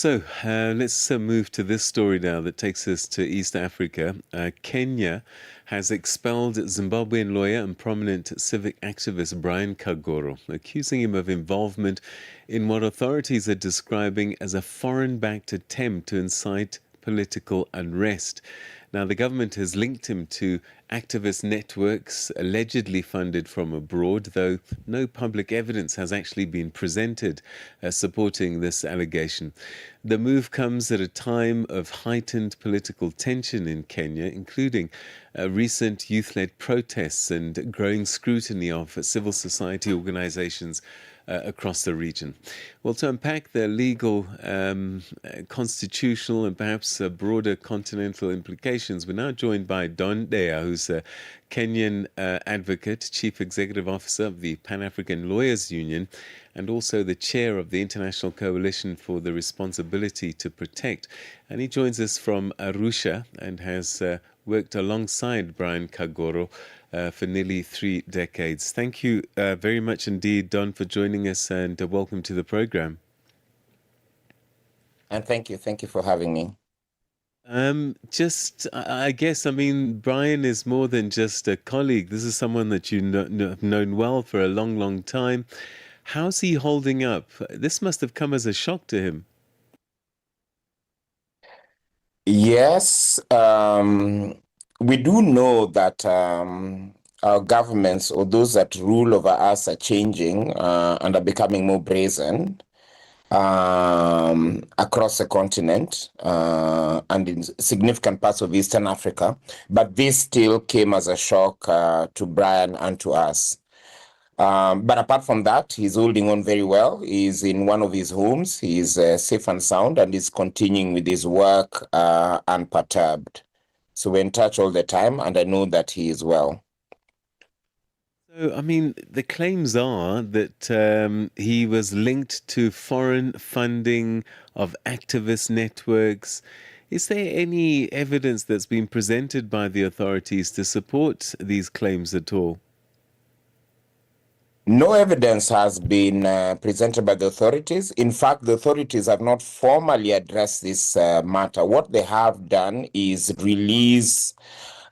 Let's move to this story now that takes us to East Africa. Kenya has expelled Zimbabwean lawyer and prominent civic activist Brian Kagoro, accusing him of involvement in what authorities are describing as a foreign-backed attempt to incite political unrest. Now, the government has linked him to activist networks allegedly funded from abroad, though no public evidence has actually been presented supporting this allegation. The move comes at a time of heightened political tension in Kenya, including recent youth-led protests and growing scrutiny of civil society organizations across the region. Well, to unpack the legal, constitutional, and perhaps broader continental implications, we're now joined by Don Deya, who's a Kenyan Advocate, Chief Executive Officer of the Pan-African Lawyers Union, and also the chair of the International Coalition for the Responsibility to Protect. And he joins us from Arusha and has worked alongside Brian Kagoro for nearly 3 decades. Thank you very much indeed, Don, for joining us, and welcome to the program. And thank you for having me. I guess, Brian is more than just a colleague. This is someone that you have known well for a long, long time. How's he holding up? This must have come as a shock to him. Yes, we do know that our governments, or those that rule over us, are changing and are becoming more brazen across the continent and in significant parts of Eastern Africa. But this still came as a shock to Brian and to us. But apart from that, he's holding on very well. He's in one of his homes. He's safe and sound, and is continuing with his work unperturbed. So we're in touch all the time, and I know that he is well. So, the claims are that he was linked to foreign funding of activist networks. Is there any evidence that's been presented by the authorities to support these claims at all? No evidence has been presented by the authorities. In fact, the authorities have not formally addressed this matter. What they have done is release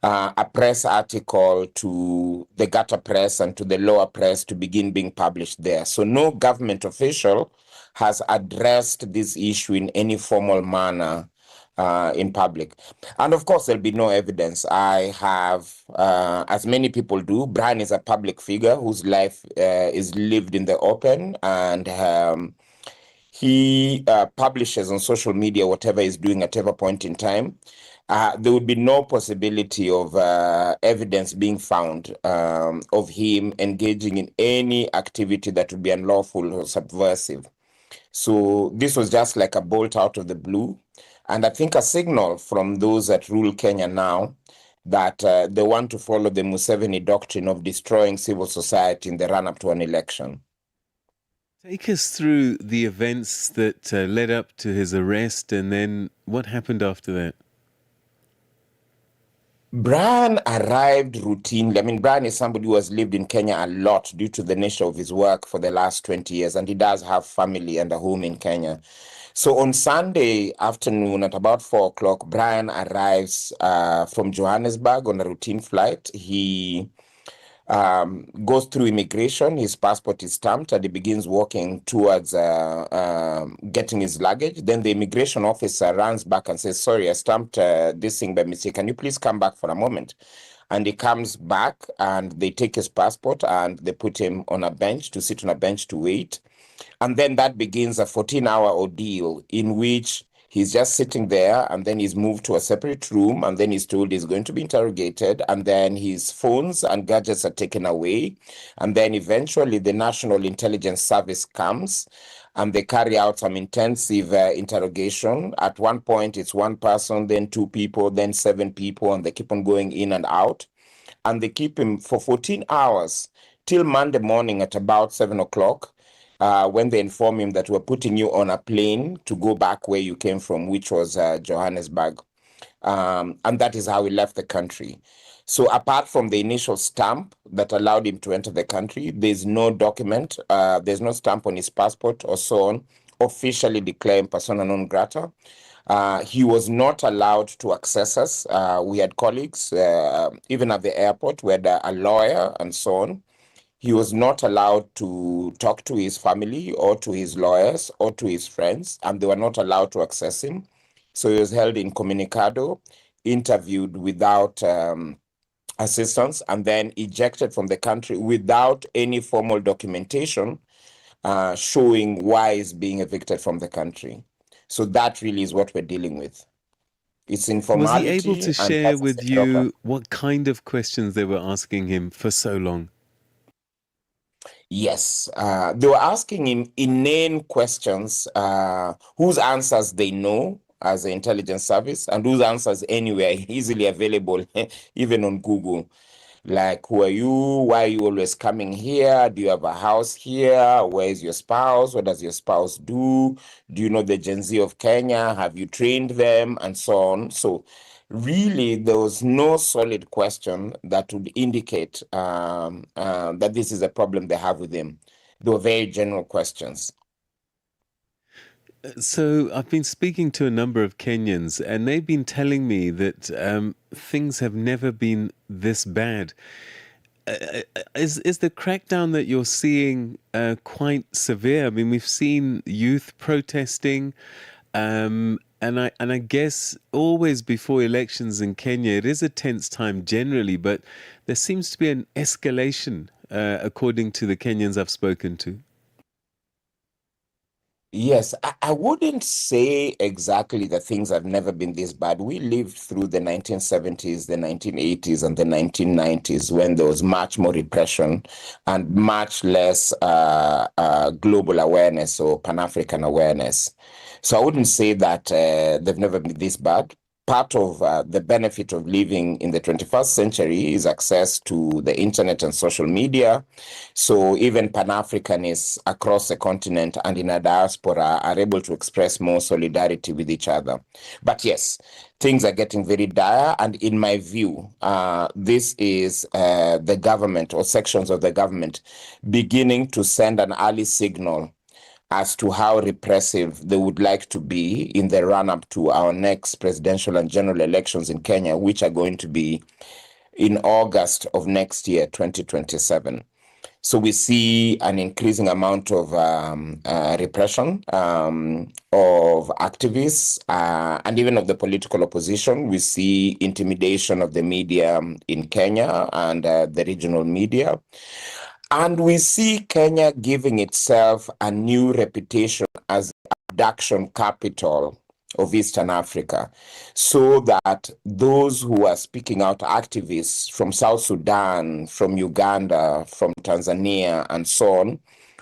a press article to the gutter press and to the lower press to begin being published there. So no government official has addressed this issue in any formal manner in public. And of course, there'll be no evidence. I have, as many people do, Brian is a public figure whose life is lived in the open, and he publishes on social media whatever he's doing at every point in time. There would be no possibility of evidence being found of him engaging in any activity that would be unlawful or subversive. So this was just like a bolt out of the blue. And I think a signal from those that rule Kenya now that they want to follow the Museveni doctrine of destroying civil society in the run-up to an election. Take us through the events that led up to his arrest, and then what happened after that? Brian arrived routinely. Brian is somebody who has lived in Kenya a lot due to the nature of his work for the last 20 years, and he does have family and a home in Kenya. So on Sunday afternoon at about 4 o'clock, Brian arrives from Johannesburg on a routine flight. He goes through immigration. His passport is stamped, and he begins walking towards getting his luggage. Then the immigration officer runs back and says, "Sorry, I stamped this thing by mistake. Can you please come back for a moment?" And he comes back, and they take his passport and they put him on a bench to sit on a bench to wait. And then that begins a 14-hour ordeal in which he's just sitting there, and then he's moved to a separate room, and then he's told he's going to be interrogated, and then his phones and gadgets are taken away. And then eventually the National Intelligence Service comes, and they carry out some intensive interrogation. At one point, it's one person, then 2 people, then 7 people, and they keep on going in and out. And they keep him for 14 hours till Monday morning at about 7 o'clock. When they inform him that we're putting you on a plane to go back where you came from, which was Johannesburg. And that is how he left the country. So apart from the initial stamp that allowed him to enter the country, there's no document, there's no stamp on his passport or so on, officially declare him persona non grata. He was not allowed to access us. We had colleagues, even at the airport, we had a lawyer and so on. He was not allowed to talk to his family or to his lawyers or to his friends, and they were not allowed to access him. So he was held incommunicado, interviewed without assistance, and then ejected from the country without any formal documentation showing why he's being evicted from the country. So that really is what we're dealing with. It's Was he able informality, to and share that's with you what kind of questions they were asking him for so long? yes, they were asking him inane questions whose answers they know as an intelligence service and whose answers anywhere easily available, even on Google. Like, who are you? Why are you always coming here? Do you have a house here? Where is your spouse? What does your spouse do? Do you know the Gen Z of Kenya? Have you trained them? And so on. So really, there was no solid question that would indicate that this is a problem they have with him. They were very general questions. So I've been speaking to a number of Kenyans, and they've been telling me that things have never been this bad. Is the crackdown that you're seeing quite severe? I mean, we've seen youth protesting, and I guess always before elections in Kenya, it is a tense time generally, but there seems to be an escalation, according to the Kenyans I've spoken to. Yes, I wouldn't say exactly that things have never been this bad. We lived through the 1970s, the 1980s, and the 1990s when there was much more repression and much less global awareness or Pan-African awareness. So I wouldn't say that they've never been this bad. Part of the benefit of living in the 21st century is access to the internet and social media. So even Pan-Africanists across the continent and in a diaspora are able to express more solidarity with each other. But yes, things are getting very dire. And in my view, this is the government or sections of the government beginning to send an early signal as to how repressive they would like to be in the run-up to our next presidential and general elections in Kenya, which are going to be in August of next year, 2027. So we see an increasing amount of repression of activists and even of the political opposition. We see intimidation of the media in Kenya and the regional media. And we see Kenya giving itself a new reputation as the abduction capital of Eastern Africa, so that those who are speaking out, activists from South Sudan, from Uganda, from Tanzania, and so on,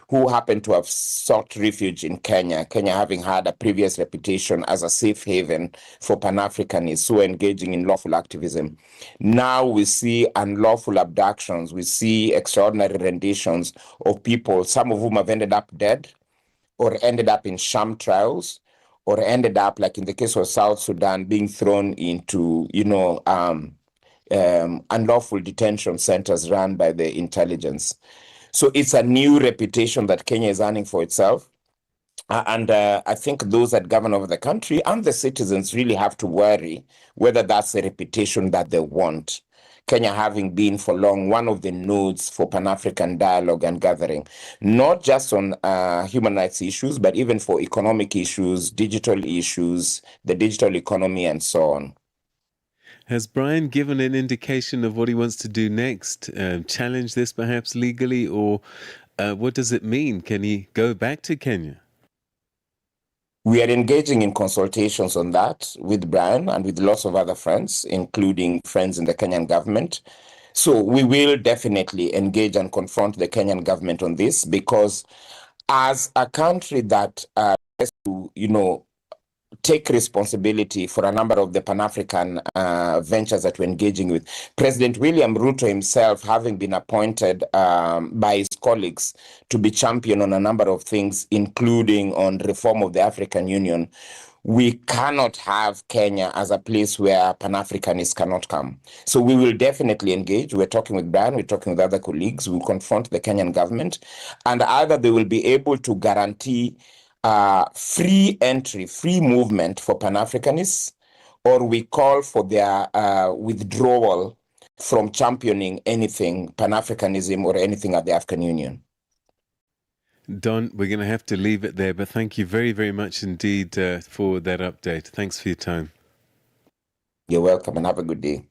who happen to have sought refuge in Kenya, Kenya having had a previous reputation as a safe haven for Pan-Africanists who are engaging in lawful activism. Now we see unlawful abductions, we see extraordinary renditions of people, some of whom have ended up dead or ended up in sham trials or ended up, like in the case of South Sudan, being thrown into, unlawful detention centers run by the intelligence. So it's a new reputation that Kenya is earning for itself. And I think those that govern over the country and the citizens really have to worry whether that's the reputation that they want. Kenya having been for long one of the nodes for Pan-African dialogue and gathering, not just on human rights issues, but even for economic issues, digital issues, the digital economy, and so on. Has Brian given an indication of what he wants to do next? Challenge this perhaps legally, or what does it mean? Can he go back to Kenya? We are engaging in consultations on that with Brian and with lots of other friends, including friends in the Kenyan government. So we will definitely engage and confront the Kenyan government on this, because as a country that has to, take responsibility for a number of the Pan-African ventures that we're engaging with. President William Ruto himself, having been appointed by his colleagues to be champion on a number of things, including on reform of the African Union, we cannot have Kenya as a place where Pan-Africanists cannot come. So we will definitely engage. We're talking with Brian, we're talking with other colleagues, we'll confront the Kenyan government, and either they will be able to guarantee free entry, free movement for Pan-Africanists, or we call for their withdrawal from championing anything Pan-Africanism or anything at the African Union. Don, we're going to have to leave it there, but thank you very, very much indeed for that update. Thanks for your time. You're welcome and have a good day.